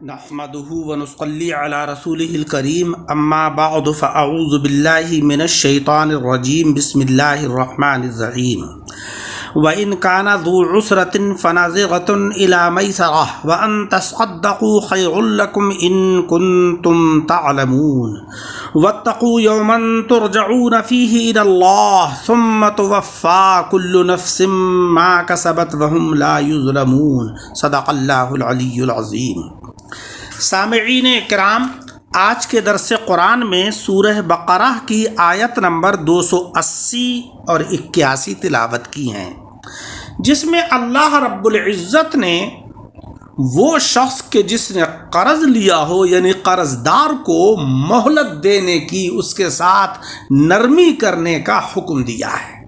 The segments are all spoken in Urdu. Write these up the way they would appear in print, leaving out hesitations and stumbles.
نحمده ونصلي على رسوله الكريم اما بعد فاعوذ بالله من الشيطان الرجيم بسم الله الرحمن الرحيم وإن كان ذو عسرة فنظرة إلى ميسرة وأن تصدقوا خير لكم إن كنتم تعلمون واتقوا يوما ترجعون فيه إلى الله ثم توفى كل نفس ما كسبت وهم لا يظلمون صدق اللہ العلی العظیم۔ سامعین کرام، آج کے درس قرآن میں سورہ بقرہ کی آیت نمبر 280 اور 81 تلاوت کی ہیں، جس میں اللہ رب العزت نے وہ شخص کے جس نے قرض لیا ہو یعنی قرض دار کو مہلت دینے کی، اس کے ساتھ نرمی کرنے کا حکم دیا ہے۔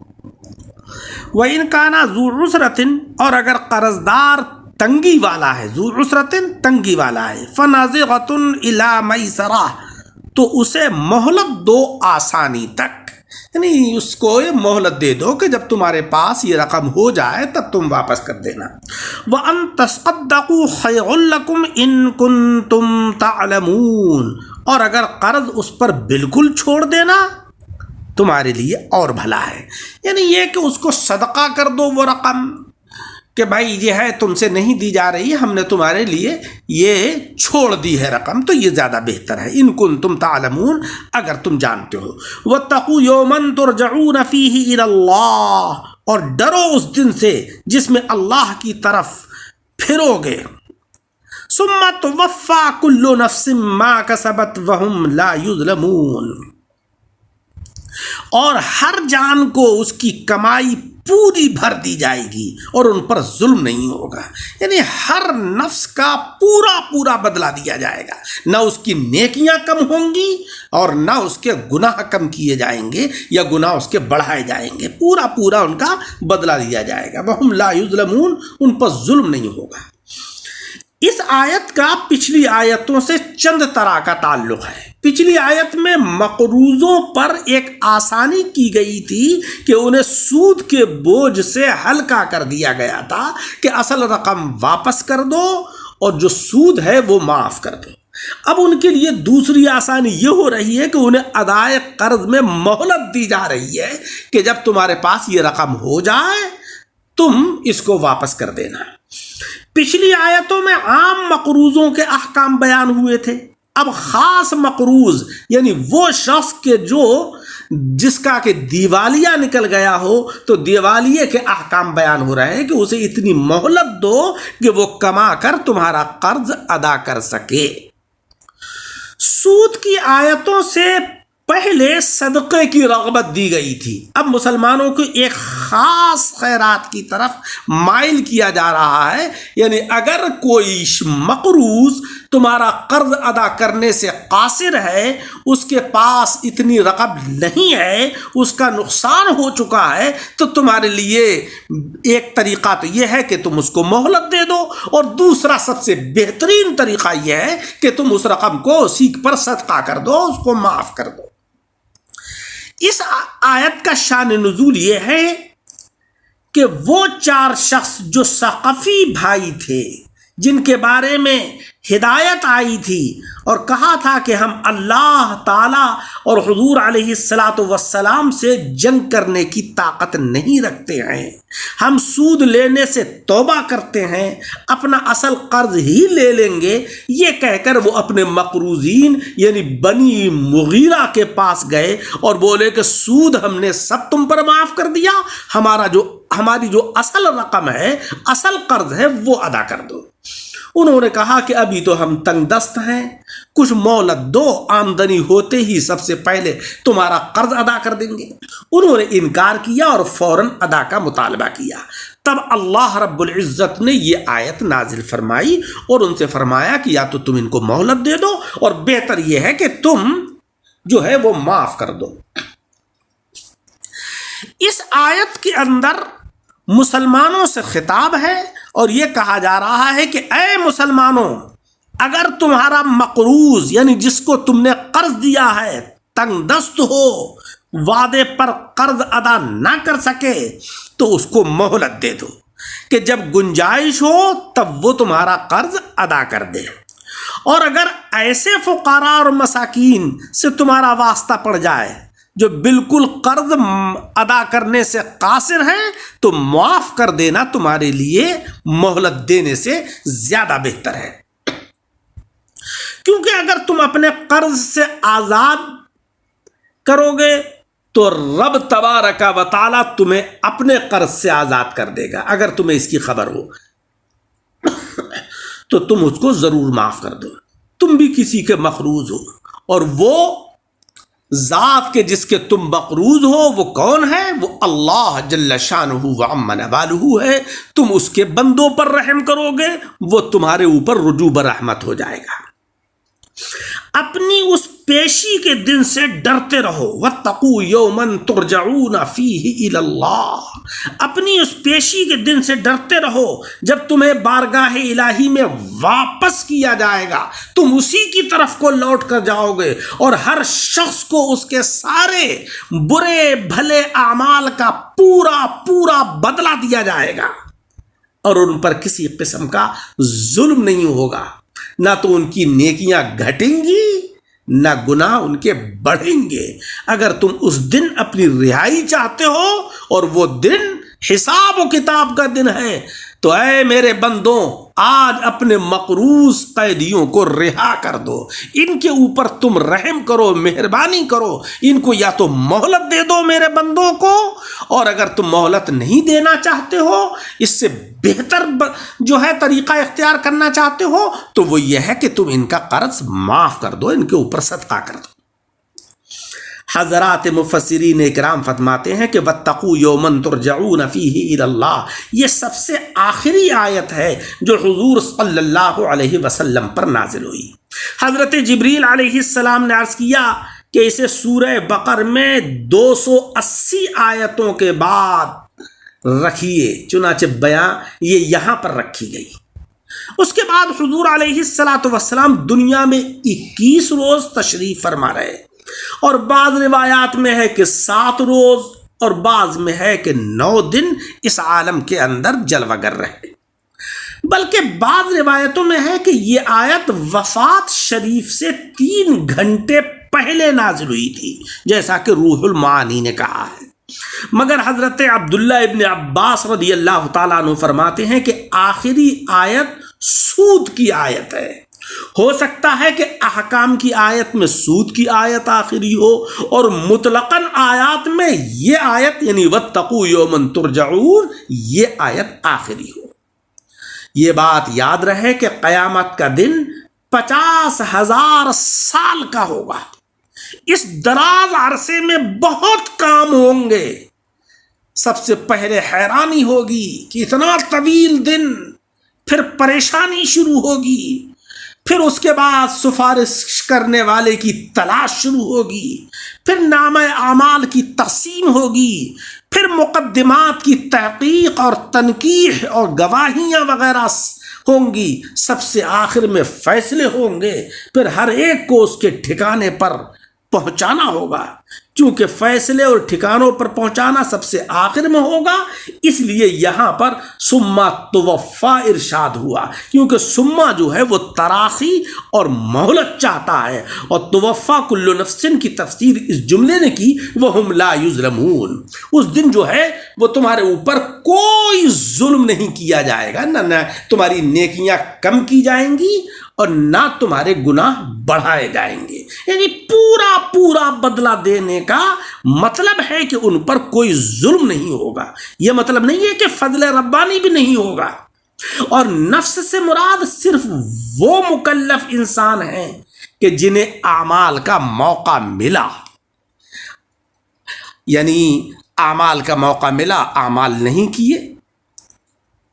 وَإِنْ كَانَ ذُو عُسْرَةٍ، اور اگر قرض دار تنگی والا ہے، ذو عسرتن تنگی والا ہے، فناظرۃ الی میسرہ، تو اسے مہلت دو آسانی تک، یعنی اس کو مہلت دے دو کہ جب تمہارے پاس یہ رقم ہو جائے تب تم واپس کر دینا۔ وَأَن تَصَدَّقُوا خَيْرٌ لَكُمْ إِن كُنتُمْ تَعْلَمُونَ، اور اگر قرض اس پر بالکل چھوڑ دینا تمہارے لیے اور بھلا ہے، یعنی یہ کہ اس کو صدقہ کر دو وہ رقم کہ بھائی یہ ہے تم سے نہیں دی جا رہی، ہم نے تمہارے لیے یہ چھوڑ دی ہے رقم، تو یہ زیادہ بہتر ہے۔ ان کنتم تعلمون، اگر تم جانتے ہو۔ واتقوا یوما ترجعون فیہ الی اللہ، اور ڈرو اس دن سے جس میں اللہ کی طرف پھرو گے۔ ثم توفی کل نفس ما کسبت وہم لا یظلمون، اور ہر جان کو اس کی کمائی پوری بھر دی جائے گی اور ان پر ظلم نہیں ہوگا، یعنی ہر نفس کا پورا بدلہ دیا جائے گا، نہ اس کی نیکیاں کم ہوں گی اور نہ اس کے گناہ کم کیے جائیں گے یا گناہ اس کے بڑھائے جائیں گے، پورا ان کا بدلہ دیا جائے گا۔ وَهُمْ لَا يُظْلَمُونَ، ان پر ظلم نہیں ہوگا۔ اس آیت کا پچھلی آیتوں سے چند طرح کا تعلق ہے۔ پچھلی آیت میں مقروضوں پر ایک آسانی کی گئی تھی کہ انہیں سود کے بوجھ سے ہلکا کر دیا گیا تھا کہ اصل رقم واپس کر دو اور جو سود ہے وہ معاف کر دو۔ اب ان کے لیے دوسری آسانی یہ ہو رہی ہے کہ انہیں ادائے قرض میں مہلت دی جا رہی ہے کہ جب تمہارے پاس یہ رقم ہو جائے تم اس کو واپس کر دینا۔ پچھلی آیتوں میں عام مقروضوں کے احکام بیان ہوئے تھے، اب خاص مقروض یعنی وہ شخص کے جس کا کہ دیوالیہ نکل گیا ہو تو دیوالیے کے احکام بیان ہو رہے ہیں کہ اسے اتنی مہلت دو کہ وہ کما کر تمہارا قرض ادا کر سکے۔ سود کی آیتوں سے پہلے صدقے کی رغبت دی گئی تھی، اب مسلمانوں کو ایک خاص خیرات کی طرف مائل کیا جا رہا ہے، یعنی اگر کوئی مقروض تمہارا قرض ادا کرنے سے قاصر ہے، اس کے پاس اتنی رقم نہیں ہے، اس کا نقصان ہو چکا ہے، تو تمہارے لیے ایک طریقہ تو یہ ہے کہ تم اس کو مہلت دے دو، اور دوسرا سب سے بہترین طریقہ یہ ہے کہ تم اس رقم کو اسی پر صدقہ کر دو، اس کو معاف کر دو۔ اس آیت کا شان نزول یہ ہے کہ وہ 4 شخص جو ثقفی بھائی تھے، جن کے بارے میں ہدایت آئی تھی اور کہا تھا کہ ہم اللہ تعالیٰ اور حضور علیہ السلام سے جنگ کرنے کی طاقت نہیں رکھتے ہیں، ہم سود لینے سے توبہ کرتے ہیں، اپنا اصل قرض ہی لے لیں گے، یہ کہہ کر وہ اپنے مقروضین یعنی بنی مغیرہ کے پاس گئے اور بولے کہ سود ہم نے سب تم پر معاف کر دیا، ہماری جو اصل رقم ہے، اصل قرض ہے وہ ادا کر دو۔ انہوں نے کہا کہ ابھی تو ہم تنگ دست ہیں، کچھ مہلت دو، آمدنی ہوتے ہی سب سے پہلے تمہارا قرض ادا کر دیں گے۔ انہوں نے انکار کیا اور فوراً ادا کا مطالبہ کیا۔ تب اللہ رب العزت نے یہ آیت نازل فرمائی اور ان سے فرمایا کہ یا تو تم ان کو مہلت دے دو اور بہتر یہ ہے کہ تم جو ہے وہ معاف کر دو۔ اس آیت کے اندر مسلمانوں سے خطاب ہے اور یہ کہا جا رہا ہے کہ اے مسلمانوں، اگر تمہارا مقروض یعنی جس کو تم نے قرض دیا ہے تنگ دست ہو، وعدے پر قرض ادا نہ کر سکے، تو اس کو مہلت دے دو کہ جب گنجائش ہو تب وہ تمہارا قرض ادا کر دے۔ اور اگر ایسے فقراء اور مساکین سے تمہارا واسطہ پڑ جائے جو بالکل قرض ادا کرنے سے قاصر ہیں تو معاف کر دینا تمہارے لیے مہلت دینے سے زیادہ بہتر ہے، کیونکہ اگر تم اپنے قرض سے آزاد کرو گے تو رب تبارک و تعالیٰ تمہیں اپنے قرض سے آزاد کر دے گا۔ اگر تمہیں اس کی خبر ہو تو تم اس کو ضرور معاف کر دو۔ تم بھی کسی کے مقروض ہو، اور وہ ذات کے جس کے تم مقروض ہو وہ کون ہے؟ وہ اللہ جل شانہ و عم نوالہ ہے۔ تم اس کے بندوں پر رحم کرو گے، وہ تمہارے اوپر رجوع برحمت ہو جائے گا۔ اپنی اس پیشی کے دن سے ڈرتے رہو، واتقوا یوما ترجعون فیہ الی اللہ، اپنی اس پیشی کے دن سے ڈرتے رہو جب تمہیں بارگاہ الہی میں واپس کیا جائے گا، تم اسی کی طرف کو لوٹ کر جاؤ گے، اور ہر شخص کو اس کے سارے برے بھلے اعمال کا پورا پورا بدلہ دیا جائے گا، اور ان پر کسی قسم کا ظلم نہیں ہوگا، نہ تو ان کی نیکیاں گھٹیں گی نہ گناہ ان کے بڑھیں گے۔ اگر تم اس دن اپنی رہائی چاہتے ہو اور وہ دن حساب و کتاب کا دن ہے تو اے میرے بندوں آج اپنے مقروض قیدیوں کو رہا کر دو، ان کے اوپر تم رحم کرو، مہربانی کرو، ان کو یا تو مہلت دے دو میرے بندوں کو، اور اگر تم مہلت نہیں دینا چاہتے ہو، اس سے بہتر جو ہے طریقہ اختیار کرنا چاہتے ہو تو وہ یہ ہے کہ تم ان کا قرض معاف کر دو، ان کے اوپر صدقہ کر دو۔ حضرات مفسرین اکرام فرماتے ہیں کہ واتقوا یوما ترجعون فیہ الی اللہ، یہ سب سے آخری آیت ہے جو حضور صلی اللہ علیہ وسلم پر نازل ہوئی۔ حضرت جبریل علیہ السلام نے عرض کیا کہ اسے سورہ بقر میں 280 آیتوں کے بعد رکھیے، چنانچہ بیان یہ یہاں پر رکھی گئی۔ اس کے بعد حضور علیہ السلام دنیا میں 21 روز تشریف فرما رہے، اور بعض روایات میں ہے کہ 7 روز، اور بعض میں ہے کہ 9 دن اس عالم کے اندر جلوہ گر رہے، بلکہ بعض روایتوں میں ہے کہ یہ آیت وفات شریف سے 3 گھنٹے پہلے نازل ہوئی تھی، جیسا کہ روح المعانی نے کہا ہے۔ مگر حضرت عبداللہ ابن عباس رضی اللہ تعالیٰ عنہ فرماتے ہیں کہ آخری آیت سود کی آیت ہے، ہو سکتا ہے کہ احکام کی آیت میں سود کی آیت آخری ہو، اور مطلقاً آیات میں یہ آیت یعنی واتقوا یوما ترجعون یہ آیت آخری ہو۔ یہ بات یاد رہے کہ قیامت کا دن 50,000 سال کا ہوگا، اس دراز عرصے میں بہت کام ہوں گے۔ سب سے پہلے حیرانی ہوگی کہ اتنا طویل دن، پھر پریشانی شروع ہوگی، پھر اس کے بعد سفارش کرنے والے کی تلاش شروع ہوگی، پھر نامہ اعمال کی تقسیم ہوگی، پھر مقدمات کی تحقیق اور تنقیح اور گواہیاں وغیرہ ہوں گی، سب سے آخر میں فیصلے ہوں گے، پھر ہر ایک کو اس کے ٹھکانے پر پہنچانا ہوگا۔ چونکہ فیصلے اور ٹھکانوں پر پہنچانا سب سے آخر میں ہوگا، اس لیے یہاں پر ثم توفیٰ ارشاد ہوا، کیونکہ ثم جو ہے وہ تراخی اور مہلت چاہتا ہے، اور توفیٰ کل نفس کی تفسیر اس جملے نے کی وہم لا یظلمون، اس دن جو ہے وہ تمہارے اوپر کوئی ظلم نہیں کیا جائے گا، نہ تمہاری نیکیاں کم کی جائیں گی اور نہ تمہارے گناہ بڑھائے جائیں گے، یعنی پورا پورا بدلہ دینے کا مطلب ہے کہ ان پر کوئی ظلم نہیں ہوگا۔ یہ مطلب نہیں ہے کہ فضل ربانی بھی نہیں ہوگا، اور نفس سے مراد صرف وہ مکلف انسان ہیں کہ جنہیں اعمال کا موقع ملا، یعنی اعمال کا موقع ملا اعمال نہیں کیے،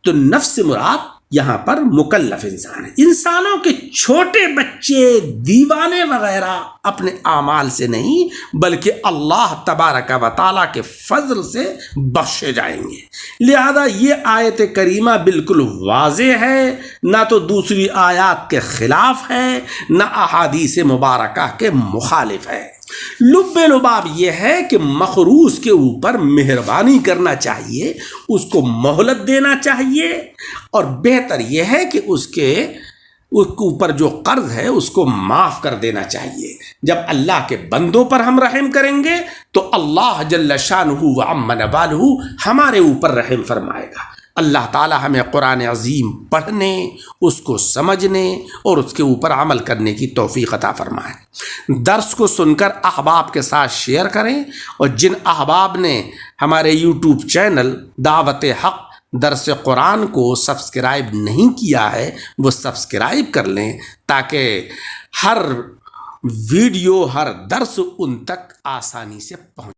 تو نفس سے مراد یہاں پر مکلف انسان ہے۔ انسانوں کے چھوٹے بچے دیوانے وغیرہ اپنے اعمال سے نہیں بلکہ اللہ تبارک و تعالیٰ کے فضل سے بخشے جائیں گے، لہذا یہ آیت کریمہ بالکل واضح ہے، نہ تو دوسری آیات کے خلاف ہے نہ احادیث مبارکہ کے مخالف ہے۔ لب لباب یہ ہے کہ مقروض کے اوپر مہربانی کرنا چاہیے، اس کو مہلت دینا چاہیے، اور بہتر یہ ہے کہ اس کے اوپر جو قرض ہے اس کو معاف کر دینا چاہیے. جب اللہ کے بندوں پر ہم رحم کریں گے تو اللہ جل شانہ و عم نوالہ ہمارے اوپر رحم فرمائے گا. اللہ تعالی ہمیں قرآن عظیم پڑھنے، اس کو سمجھنے اور اس کے اوپر عمل کرنے کی توفیق عطا فرمائے. درس کو سن کر احباب کے ساتھ شیئر کریں، اور جن احباب نے ہمارے یوٹیوب چینل دعوت حق درس قرآن کو سبسکرائب نہیں کیا ہے وہ سبسکرائب کر لیں، تاکہ ہر ویڈیو، ہر درس ان تک آسانی سے پہنچے.